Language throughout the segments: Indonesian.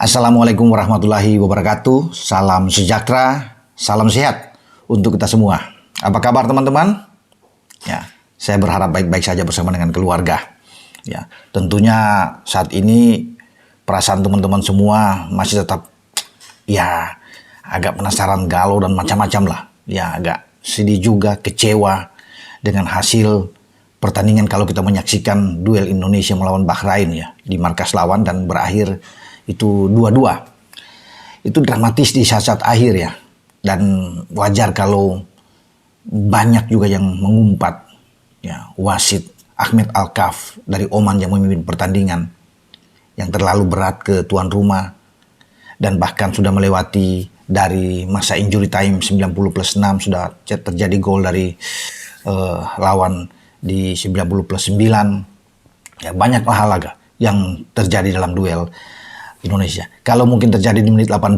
Assalamualaikum warahmatullahi wabarakatuh. Salam sejahtera, salam sehat untuk kita semua. Apa kabar teman-teman? Ya, saya berharap baik-baik saja bersama dengan keluarga. Ya, tentunya saat ini perasaan teman-teman semua masih tetap agak penasaran, galau dan macam-macam lah. Ya, agak sedih juga, kecewa dengan hasil pertandingan kalau kita menyaksikan duel Indonesia melawan Bahrain ya di markas lawan dan berakhir itu 2-2. Itu dramatis di saat-saat akhir ya. Dan wajar kalau banyak juga yang mengumpat ya, wasit Ahmed Alkaf dari Oman yang memimpin pertandingan yang terlalu berat ke tuan rumah dan bahkan sudah melewati dari masa injury time 90+6 sudah terjadi gol dari lawan di 90+9. Ya, banyak hal laga yang terjadi dalam duel Indonesia. Kalau mungkin terjadi di menit 80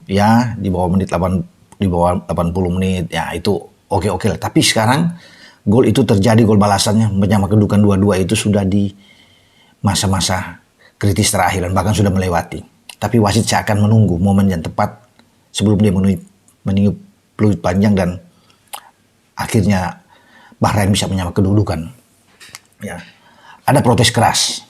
ya, di bawah 80 menit ya itu oke lah. Tapi sekarang gol itu terjadi, gol balasannya menyama kedudukan 2-2 itu sudah di masa-masa kritis terakhir dan bahkan sudah melewati. Tapi wasit seakan menunggu momen yang tepat sebelum dia meniup peluit panjang dan akhirnya Bahrain bisa menyama kedudukan. Ya. Ada protes keras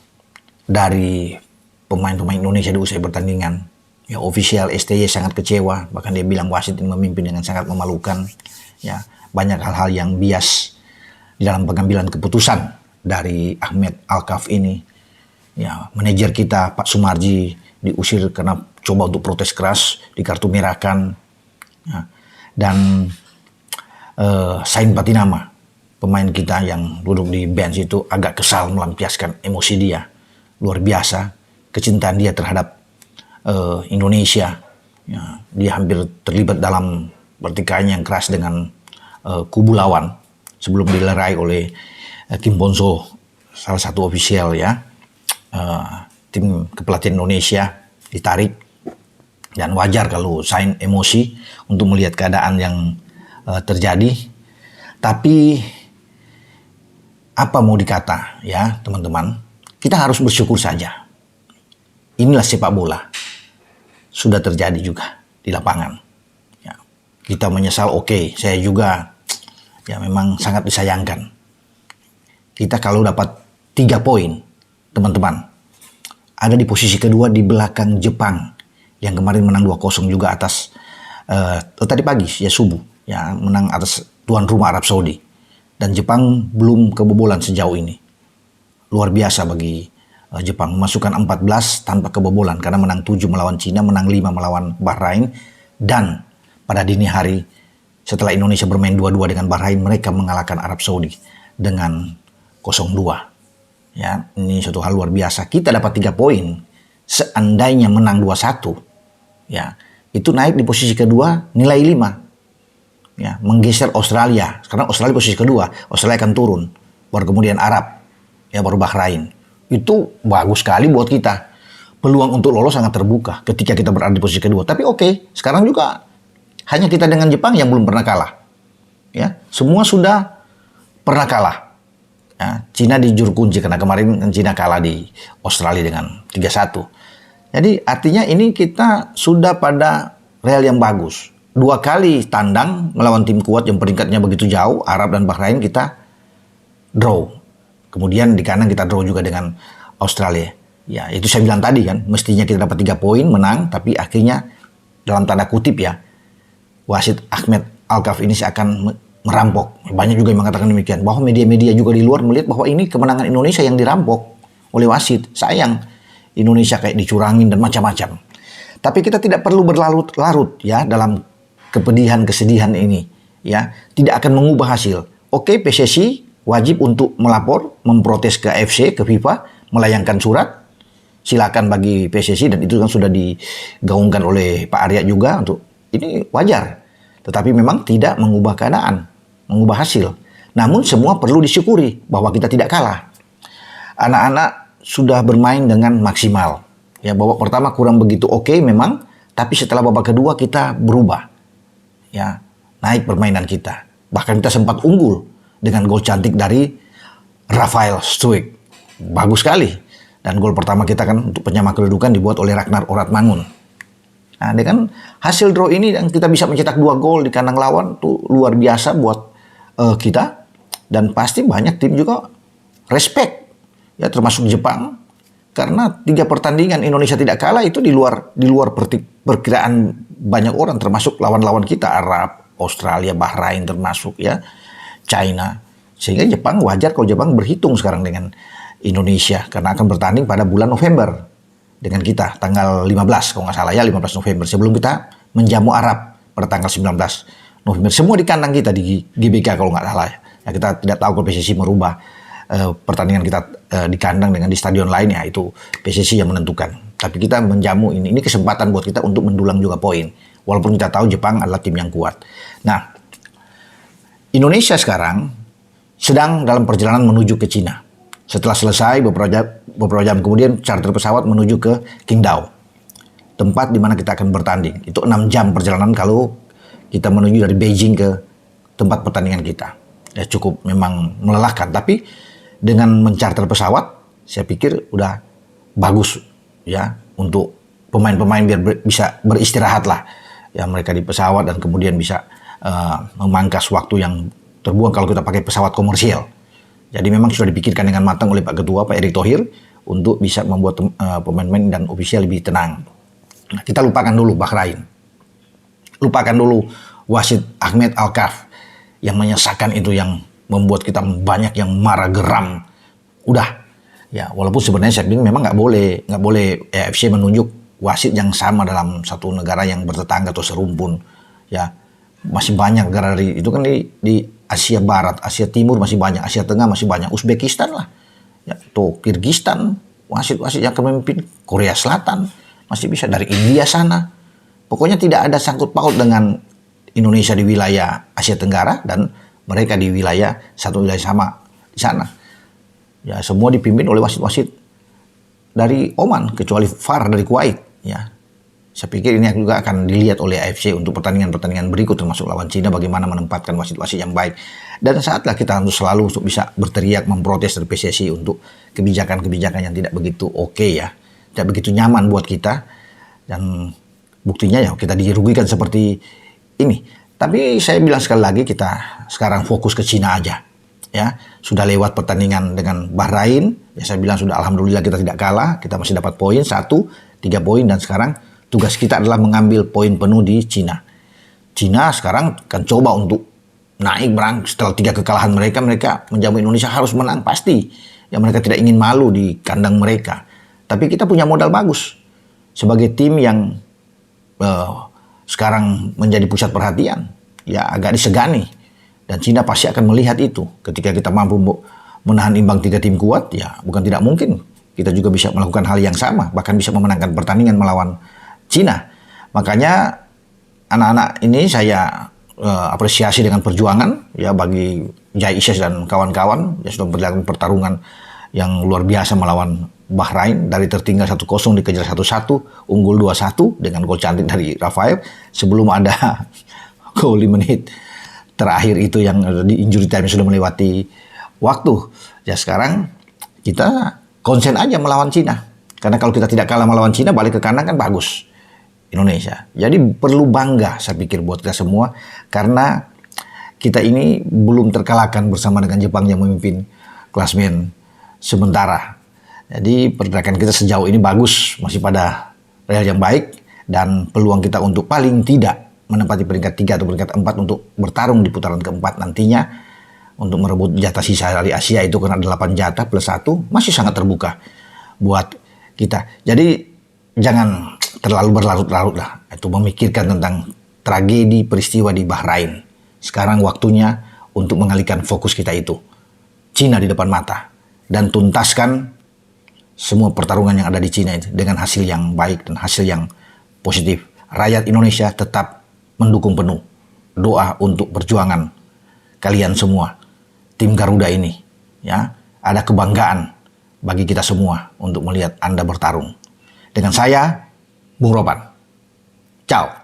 dari pemain-pemain Indonesia di usai pertandingan. Ya, ofisial STY sangat kecewa, bahkan dia bilang wasit ini memimpin dengan sangat memalukan. Ya, banyak hal-hal yang bias di dalam pengambilan keputusan dari Ahmed Alkaf ini. Ya, manajer kita Pak Sumarji diusir karena coba untuk protes keras, dikartu merahkan. Ya, dan Sain Patinama, pemain kita yang duduk di bench itu agak kesal melampiaskan emosi dia. Luar biasa kecintaan dia terhadap Indonesia. Ya, dia hampir terlibat dalam pertikaian yang keras dengan kubu lawan sebelum dilerai oleh Kim Bonso, salah satu ofisial ya tim kepelatihan Indonesia ditarik. Dan wajar kalau Sain emosi untuk melihat keadaan yang terjadi. Tapi apa mau dikata ya teman-teman, kita harus bersyukur saja. Inilah sepak bola. Sudah terjadi juga di lapangan. Ya, kita menyesal, oke. Saya juga ya memang sangat disayangkan. Kita kalau dapat 3 poin, teman-teman, ada di posisi kedua di belakang Jepang yang kemarin menang 2-0 juga atas tadi pagi ya subuh ya, menang atas tuan rumah Arab Saudi. Dan Jepang belum kebobolan sejauh ini. Luar biasa bagi Jepang, memasukkan 14 tanpa kebobolan karena menang 7 melawan Cina, menang 5 melawan Bahrain, dan pada dini hari setelah Indonesia bermain 2-2 dengan Bahrain, mereka mengalahkan Arab Saudi dengan 0-2. Ya, ini suatu hal luar biasa. Kita dapat 3 poin. Seandainya menang 2-1, ya, itu naik di posisi kedua nilai 5. Ya, menggeser Australia. Karena Australia posisi kedua, Australia akan turun. Baru kemudian Arab, ya baru Bahrain. Itu bagus sekali buat kita. Peluang untuk lolos sangat terbuka ketika kita berada di posisi kedua. Tapi oke, sekarang juga hanya kita dengan Jepang yang belum pernah kalah. Ya, semua sudah pernah kalah. Ya, Cina di juru kunci karena kemarin Cina kalah di Australia dengan 3-1. Jadi artinya ini kita sudah pada real yang bagus. 2 kali tandang melawan tim kuat yang peringkatnya begitu jauh, Arab dan Bahrain, kita draw. Kemudian di kanan kita draw juga dengan Australia. Ya, itu saya bilang tadi kan, mestinya kita dapat 3 poin, menang, tapi akhirnya dalam tanda kutip ya, wasit Ahmed Alkaf ini seakan merampok. Banyak juga yang mengatakan demikian, bahwa media-media juga di luar melihat bahwa ini kemenangan Indonesia yang dirampok oleh wasit. Sayang, Indonesia kayak dicurangin dan macam-macam. Tapi kita tidak perlu berlarut-larut ya dalam kepedihan, kesedihan ini. Ya, tidak akan mengubah hasil. Oke, PSSI wajib untuk melapor, memprotes ke AFC, ke FIFA, melayangkan surat. Silakan bagi PSSI, dan itu kan sudah digaungkan oleh Pak Arya juga, untuk ini wajar. Tetapi memang tidak mengubah keadaan, mengubah hasil. Namun semua perlu disyukuri bahwa kita tidak kalah. Anak-anak sudah bermain dengan maksimal. Ya, babak pertama kurang begitu oke memang, tapi setelah babak kedua kita berubah. Ya, naik permainan kita. Bahkan kita sempat unggul dengan gol cantik dari Rafael Struijk. Bagus sekali. Dan gol pertama kita kan untuk penyama kedudukan dibuat oleh Ragnar Oratmangun. Nah, dengan hasil draw ini dan kita bisa mencetak 2 gol di kandang lawan tuh luar biasa buat kita. Dan pasti banyak tim juga respect, ya termasuk Jepang. Karena 3 pertandingan Indonesia tidak kalah itu di luar perkiraan banyak orang, termasuk lawan-lawan kita, Arab, Australia, Bahrain termasuk ya, China. Sehingga Jepang wajar kalau Jepang berhitung sekarang dengan Indonesia karena akan bertanding pada bulan November dengan kita tanggal 15 kalau nggak salah ya, 15 November sebelum kita menjamu Arab pada tanggal 19 November. Semua di kandang kita di GBK kalau nggak salah ya. Ya, kita tidak tahu kalau PSSI merubah pertandingan kita di kandang dengan di stadion lainnya, itu PSSI yang menentukan. Tapi kita menjamu ini kesempatan buat kita untuk mendulang juga poin. Walaupun kita tahu Jepang adalah tim yang kuat. Nah, Indonesia sekarang sedang dalam perjalanan menuju ke Cina. Setelah selesai beberapa jam kemudian charter pesawat menuju ke Qingdao, tempat di mana kita akan bertanding. Itu 6 jam perjalanan kalau kita menuju dari Beijing ke tempat pertandingan kita. Ya cukup memang melelahkan, tapi dengan mencarter pesawat saya pikir udah bagus ya untuk pemain-pemain biar bisa beristirahat lah ya mereka di pesawat, dan kemudian bisa memangkas waktu yang terbuang kalau kita pakai pesawat komersial. Jadi memang sudah dipikirkan dengan matang oleh Pak Ketua, Pak Erick Thohir, untuk bisa membuat pemain-pemain dan ofisial lebih tenang. Nah, kita lupakan dulu Bahrain. Lupakan dulu wasit Ahmed Alkaf yang menyesakan itu, yang membuat kita banyak yang marah geram. Udah. Ya, walaupun sebenarnya saya bilang memang nggak boleh AFC menunjuk wasit yang sama dalam satu negara yang bertetangga atau serumpun. Ya, masih banyak negara itu kan di Asia Barat, Asia Timur masih banyak, Asia Tengah masih banyak, Uzbekistan lah, ya, tuh Kirgistan, wasit-wasit yang memimpin, Korea Selatan masih bisa, dari India sana. Pokoknya tidak ada sangkut paut dengan Indonesia di wilayah Asia Tenggara dan mereka di wilayah satu wilayah sama di sana. Ya, semua dipimpin oleh wasit-wasit dari Oman, kecuali VAR dari Kuwait. Ya, saya pikir ini juga akan dilihat oleh AFC untuk pertandingan-pertandingan berikut, termasuk lawan Cina, bagaimana menempatkan wasit-wasit yang baik. Dan saatlah kita harus selalu untuk bisa berteriak memprotes dari PSSI untuk kebijakan-kebijakan yang tidak begitu oke ya, tidak begitu nyaman buat kita. Dan buktinya ya kita dirugikan seperti ini. Tapi saya bilang sekali lagi, kita sekarang fokus ke Cina aja. Ya, sudah lewat pertandingan dengan Bahrain, ya saya bilang sudah alhamdulillah kita tidak kalah, kita masih dapat poin 3 poin, dan sekarang tugas kita adalah mengambil poin penuh di Cina. Cina sekarang akan coba untuk naik setelah 3 kekalahan mereka menjamu Indonesia harus menang pasti. Ya, mereka tidak ingin malu di kandang mereka. Tapi kita punya modal bagus sebagai tim yang sekarang menjadi pusat perhatian. Ya, agak disegani. Dan Cina pasti akan melihat itu. Ketika kita mampu menahan imbang 3 tim kuat, ya bukan tidak mungkin kita juga bisa melakukan hal yang sama, bahkan bisa memenangkan pertandingan melawan Cina. Makanya anak-anak ini saya apresiasi dengan perjuangan ya bagi Jai Isyas dan kawan-kawan yang sudah berlakukan pertarungan yang luar biasa melawan Bahrain, dari tertinggal 1-0 dikejar 1-1, unggul 2-1 dengan gol cantik dari Rafael sebelum ada gol 5 menit terakhir itu yang di injury time sudah melewati waktu. Ya sekarang kita konsen aja melawan Cina. Karena kalau kita tidak kalah melawan Cina, balik ke kandang kan bagus Indonesia. Jadi perlu bangga saya pikir buat kita semua, karena kita ini belum terkalahkan bersama dengan Jepang yang memimpin klasmen sementara. Jadi pergerakan kita sejauh ini bagus, masih pada real yang baik, dan peluang kita untuk paling tidak menempati peringkat 3 atau peringkat 4 untuk bertarung di putaran keempat nantinya untuk merebut jatah sisa dari Asia itu, karena 8 jatah plus 1 masih sangat terbuka buat kita. Jadi jangan terlalu berlarut-larut lah itu memikirkan tentang tragedi peristiwa di Bahrain. Sekarang waktunya untuk mengalihkan fokus kita itu Cina di depan mata, dan tuntaskan semua pertarungan yang ada di Cina itu dengan hasil yang baik dan hasil yang positif. Rakyat Indonesia tetap mendukung penuh. Doa untuk perjuangan kalian semua, tim Garuda ini. Ya, ada kebanggaan bagi kita semua untuk melihat Anda bertarung. Dengan saya, Bung Ropan. Ciao.